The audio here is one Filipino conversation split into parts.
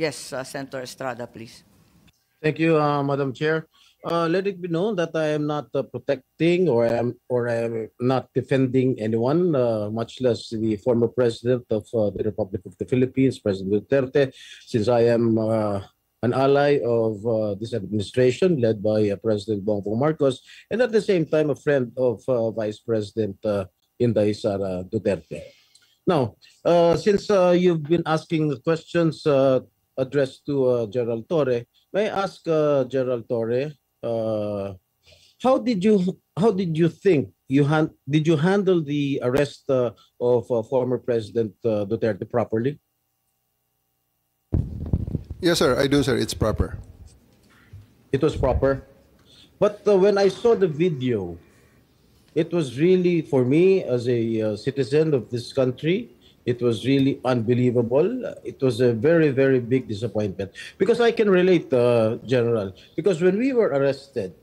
Yes, Senator Estrada, please. Thank you, Madam Chair. Let it be known that I am not protecting or I am not defending anyone, much less the former president of the Republic of the Philippines, President Duterte, since I am an ally of this administration led by President Bongbong Marcos, and at the same time a friend of Vice President Inday Sara Duterte. Now, since you've been asking questions addressed to Gerald Torre, may I ask Gerald Torre, how did you think did you handle the arrest of former President Duterte properly? Yes, sir. I do, sir. It's proper. It was proper, but when I saw the video, it was really, for me as a citizen of this country, it was really unbelievable. It was a very, very big disappointment. Because I can relate, General. Because when we were arrested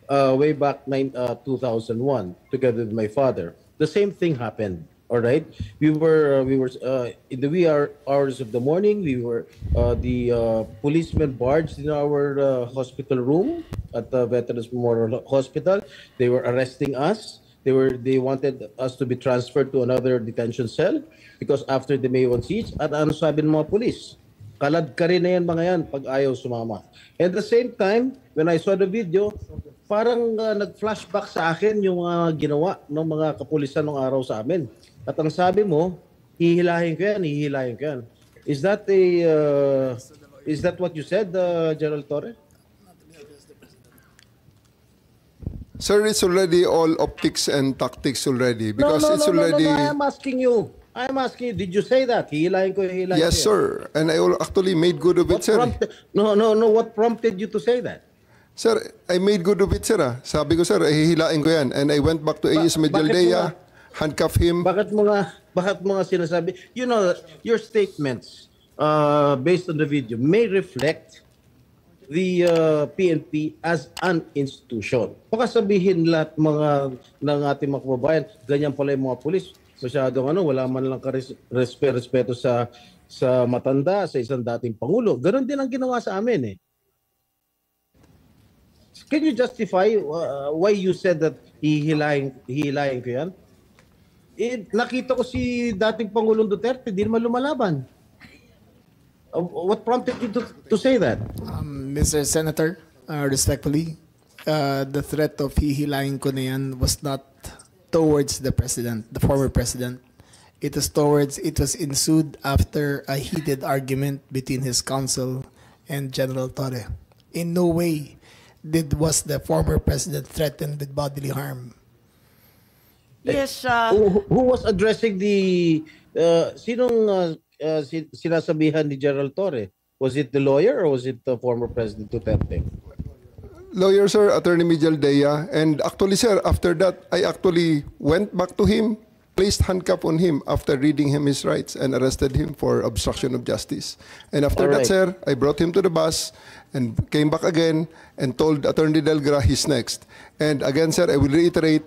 way back 2001, together with my father, the same thing happened. All right, we were in the wee hours of the morning. We were the policemen barged in our hospital room at the Veterans Memorial Hospital. They were arresting us. They wanted us to be transferred to another detention cell because after the May 1 siege, at ano sabi ng mga police? Kalad ka rin na yan mga yan pag ayaw sumama. At the same time, when I saw the video, parang nag-flashback sa akin yung ginawa ng mga kapulisan ng araw sa amin. At ang sabi mo, hihilahin ko yan, hihilahin ko yan. Is that what you said, Gerald Torre? Sir, it's already all optics and tactics already because it's already. No, I'm asking you, did you say that? Hihilahin ko, hihilahin ko. Yes, sir. And I actually made good of it, sir. No. What prompted you to say that? Sir, I made good of it, sir. Sabi ko, sir, hihilain ko yan. And I went back to AS Medialdea, handcuff him. Bakit mo nga sinasabi? You know, your statements based on the video may reflect the PNP as an institution. Baka sabihin lahat ng ating mga kababayan, ganyan pala yung mga pulis. Masyadong wala man lang respeto sa matanda, sa isang dating pangulo. Ganon din ang ginawa sa amin eh. Can you justify why you said that hihilahin ko yan? Nakita ko si dating Pangulong Duterte, di naman lumalaban. What prompted you to say that? Mr. Senator, respectfully, the threat of hihilahin ko na yan was not towards the president, the former president. It was ensued after a heated argument between his counsel and General Torre. In no way was the former president threatened with bodily harm. Yes. Who was addressing the sinong sinasabihan ni Gerald Torre? Was it the lawyer or was it the former President Duterte? Lawyer, sir, Attorney Medialdea. And actually, sir, after that, I actually went back to him, placed handcuff on him after reading him his rights and arrested him for obstruction of justice. And after that, sir, I brought him to the bus and came back again and told Attorney Delgra he's next. And again, sir, I will reiterate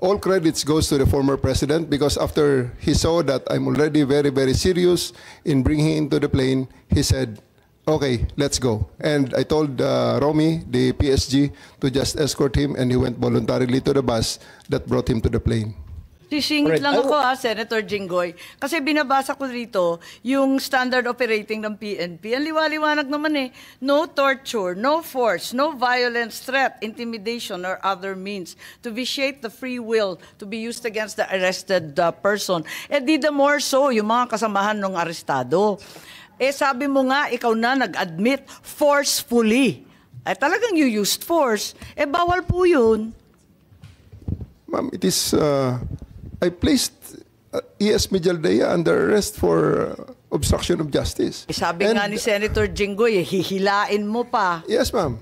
all credits goes to the former president because after he saw that I'm already very, very serious in bringing him into the plane, he said, okay, let's go. And I told Romy, the PSG, to just escort him and he went voluntarily to the bus that brought him to the plane. Sisingit lang ako Senator Jinggoy. Kasi binabasa ko rito yung standard operating ng PNP. Ang liwaliwanag naman eh. No torture, no force, no violence, threat, intimidation, or other means to vitiate the free will to be used against the arrested person. Di the more so, yung mga kasamahan ng arestado. Sabi mo nga, ikaw na nag-admit forcefully. Talagang you used force. Bawal po yun. Ma'am, it is... I placed ES Medialdea under arrest for obstruction of justice. Sabi nga ni Senator Jinggoy, hihilain mo pa. Yes, ma'am.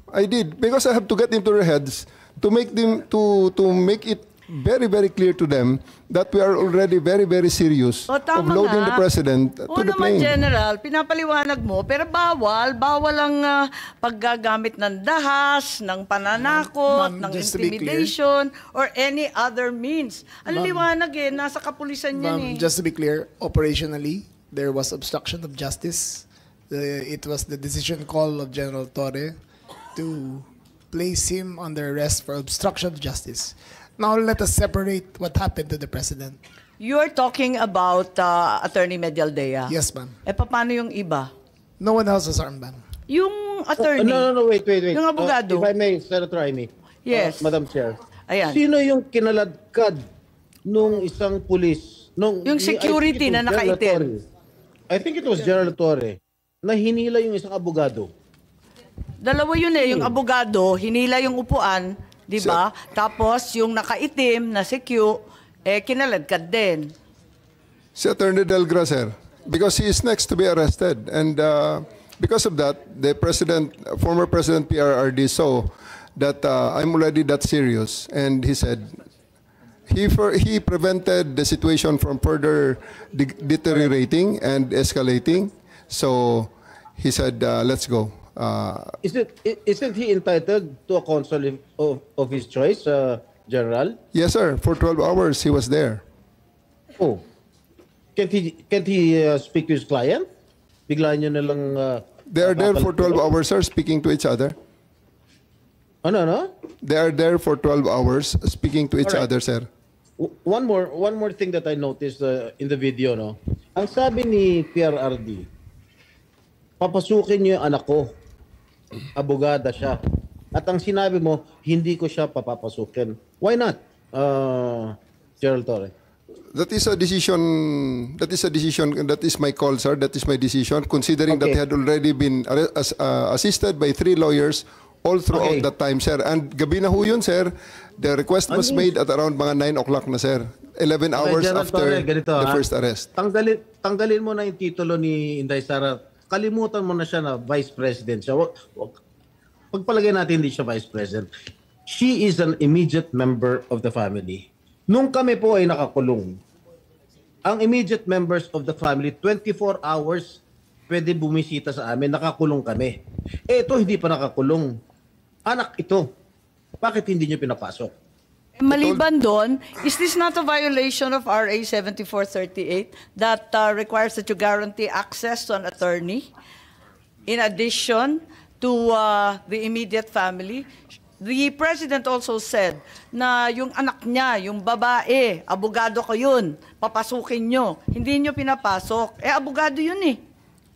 I did because I have to get into their heads to make them to make it very, very clear to them that we are already very, very serious O, of tama loading nga. the president Oo to the naman, plane. General, pinapaliwanag mo, pero bawal ang paggagamit ng dahas, ng pananakot, Ma'am, ng just to be clear. intimidation, or any other means. Ang liwanag nasa kapulisan yan Ma'am, eh. just to be clear, operationally, there was obstruction of justice. It was the decision call of General Torre to place him under arrest for obstruction of justice. Now let us separate what happened to the president. You're talking about Attorney Medialdea. Yes, ma'am. Paano yung iba? No one else was armed, ma'am. Yung attorney. No, wait. Yung abogado. If I may, Senator Amy. Yes. Madam Chair. Ayan. Sino yung kinaladkad nung isang pulis? Yung security na nakaitim. I think it was General Torre na hinila yung isang abogado. Dalawa yun eh. Yung abogado, hinila yung upuan, di ba? Tapos yung nakaitim na si Q, kinaladkad din. Si Attorney Delgra, sir, because he is next to be arrested. And because of that, the former President PRRD saw that I'm already that serious. And he said, he prevented the situation from further deteriorating and escalating. So he said, let's go. Isn't he entitled to a counsel of his choice, General? Yes, sir. For 12 hours, he was there. Oh. Can't he speak to his client? Bigla nyo na lang... They are there for 12 hours, sir, speaking to each other. Ano? They are there for 12 hours, speaking to each Alright. other, sir. One more thing that I noticed in the video, no? Ang sabi ni PRRD, papasukin niyo yung anak ko. Abogada siya. At ang sinabi mo, hindi ko siya papapasukin. Why not, Gerald Torre? That is a decision. That is my call, sir. That is my decision. Considering that Okay. he had already been assisted by 3 lawyers all throughout Okay. that time, sir. And gabi na ho yun, sir. The request was made at around mga 9 o'clock na, sir. 11 hours General after Torre, ganito, the ha? first arrest. Tanggalin mo na yung titulo ni Inday Sara. Kalimutan mo na siya na Vice President siya. Pagpalagay natin hindi siya Vice President. She is an immediate member of the family. Nung kami po ay nakakulong, ang immediate members of the family, 24 hours pwede bumisita sa amin, nakakulong kami. Ito hindi pa nakakulong. Anak ito. Bakit hindi niyo pinapasok? Maliban doon, is this not a violation of RA 7438 that requires that you guarantee access to an attorney in addition to the immediate family? The President also said na yung anak niya, yung babae, abogado ko yun, papasukin nyo. Hindi nyo pinapasok. Abogado yun eh.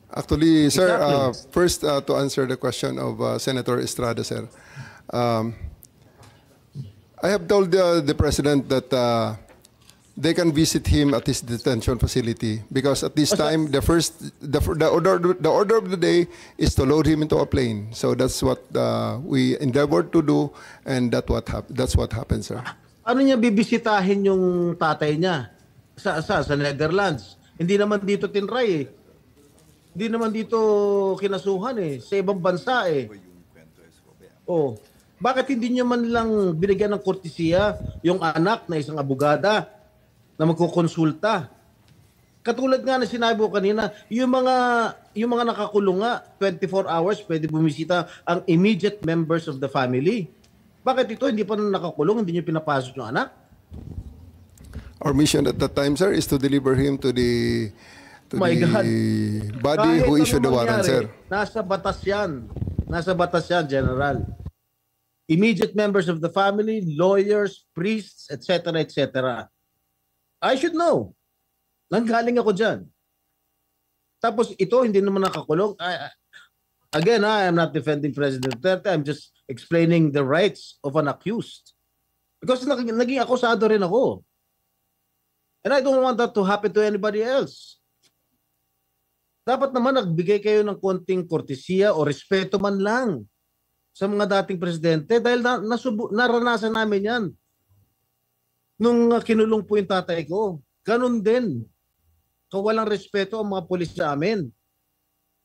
Actually, sir, Exactly. first to answer the question of Senator Estrada, sir. I have told the President that they can visit him at his detention facility because at this time the order of the day is to load him into a plane. So that's what we endeavored to do, and that's what happened, sir. Ano niya bibisitahin yung tatay niya sa Netherlands? Hindi naman dito tinray eh. Hindi naman dito kinasuhan eh. Sa ibang bansa eh. Oh, bakit hindi niyo man lang binigyan ng kortesiya yung anak na isang abogada na magkukonsulta? Katulad nga na sinabi ko kanina, yung mga nakakulong nga, 24 hours pwede bumisita ang immediate members of the family. Bakit ito hindi pa nakakulong, hindi niyo pinapasok yung anak? Our mission at that time, sir, is to deliver him to the My God. body who Kahit issued the ano warrant, mangyari, sir. Nasa batas yan. Nasa batas yan, General. Immediate members of the family, lawyers, priests, etc., etc. I should know. Nanggaling ako dyan. Tapos ito, hindi naman nakakulong. Again, I am not defending President Duterte. I'm just explaining the rights of an accused. Because naging akusado rin ako. And I don't want that to happen to anybody else. Dapat naman nagbigay kayo ng konting kortesiya o respeto man lang sa mga dating presidente dahil naranasan namin yan. Nung kinulong po yung tatay ko, ganun din. Kawalang respeto ang mga pulis sa amin.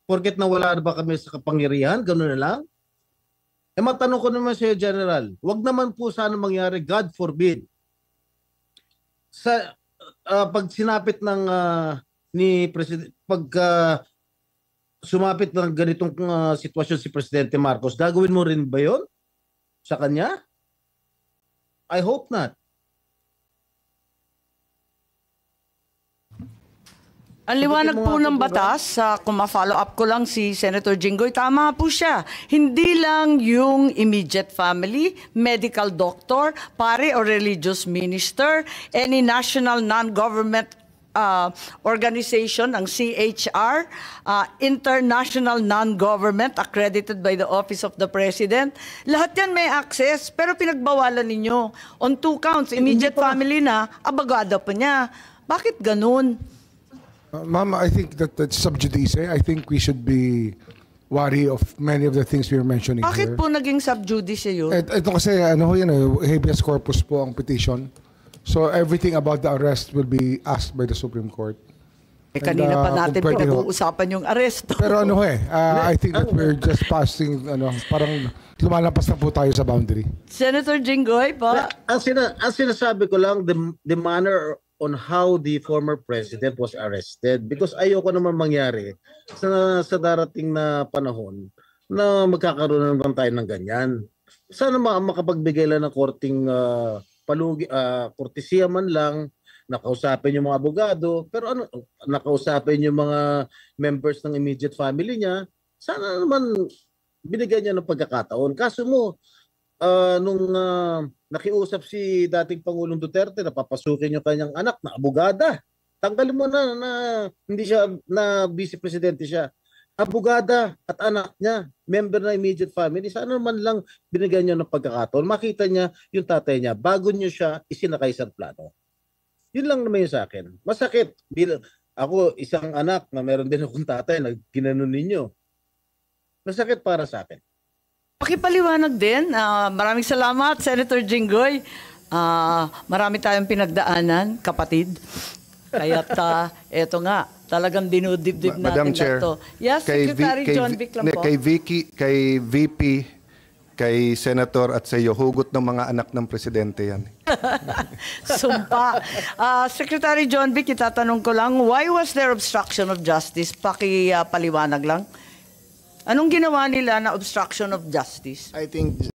Porket nawala na ba kami sa kapangyarihan, ganun na lang. Matanong ko naman sa iyo, General, wag naman po sana mangyari, God forbid, sa pag sinapit ng ni President, pag sumapit ng ganitong sitwasyon si Presidente Marcos, gagawin mo rin ba 'yon sa kanya? I hope not. Ang liwanag po ng batas, kung ma-follow up ko lang si Senator Jinggoy, tama po siya. Hindi lang yung immediate family, medical doctor, pare or religious minister, any national non-government organization, ang CHR, international non-government accredited by the Office of the President. Lahat yan may access, pero pinagbawalan ninyo. On 2 counts, immediate family na, abogado pa niya. Bakit ganun? Ma'am, I think that's sub judice. I think we should be wary of many of the things we were mentioning Bakit here. po naging sub judice yun? Ito kasi, habeas corpus po ang petition. So everything about the arrest will be asked by the Supreme Court. Kanina pa natin kung pwede ho. pag-uusapan yung arresto. Pero I think that we're just passing, parang lumalampas na po tayo sa boundary. Senator Jinggoy po. Ang sinasabi ko lang, the manner on how the former president was arrested, because ayoko naman mangyari sa darating na panahon na magkakaroon naman tayo ng ganyan. Sana makapagbigay lang ng korting kortesiya man lang, nakausapin yung mga abogado, pero nakausapin yung mga members ng immediate family niya, sana naman binigyan niya ng pagkakataon. Kaso mo, nung nakiusap si dating Pangulong Duterte na papasukin yung kanyang anak na abogada, tanggalin mo na hindi siya, na vice presidente siya. Abogada at anak niya, member na immediate family, sana naman lang binigyan niya ng pagkakataon. Makita niya yung tatay niya bago niyo siya isinakay sa plano. Yun lang naman yung sa akin. Masakit. Ako, isang anak na meron din akong tatay na ginanon ninyo. Masakit para sa akin. Pakipaliwanag din. Maraming salamat, Senator Jinggoy. Marami tayong pinagdaanan, kapatid. Kaya't eto nga, talagang dinudibdib natin Madam Chair, ito. Yes, Secretary John Vic lang po. Kay VP, kay Senator at sa iyo, hugot ng mga anak ng presidente yan. Sumpa. Secretary John Vic, itatanong ko lang, why was there obstruction of justice? Pakipaliwanag lang. Anong ginawa nila na obstruction of justice? I think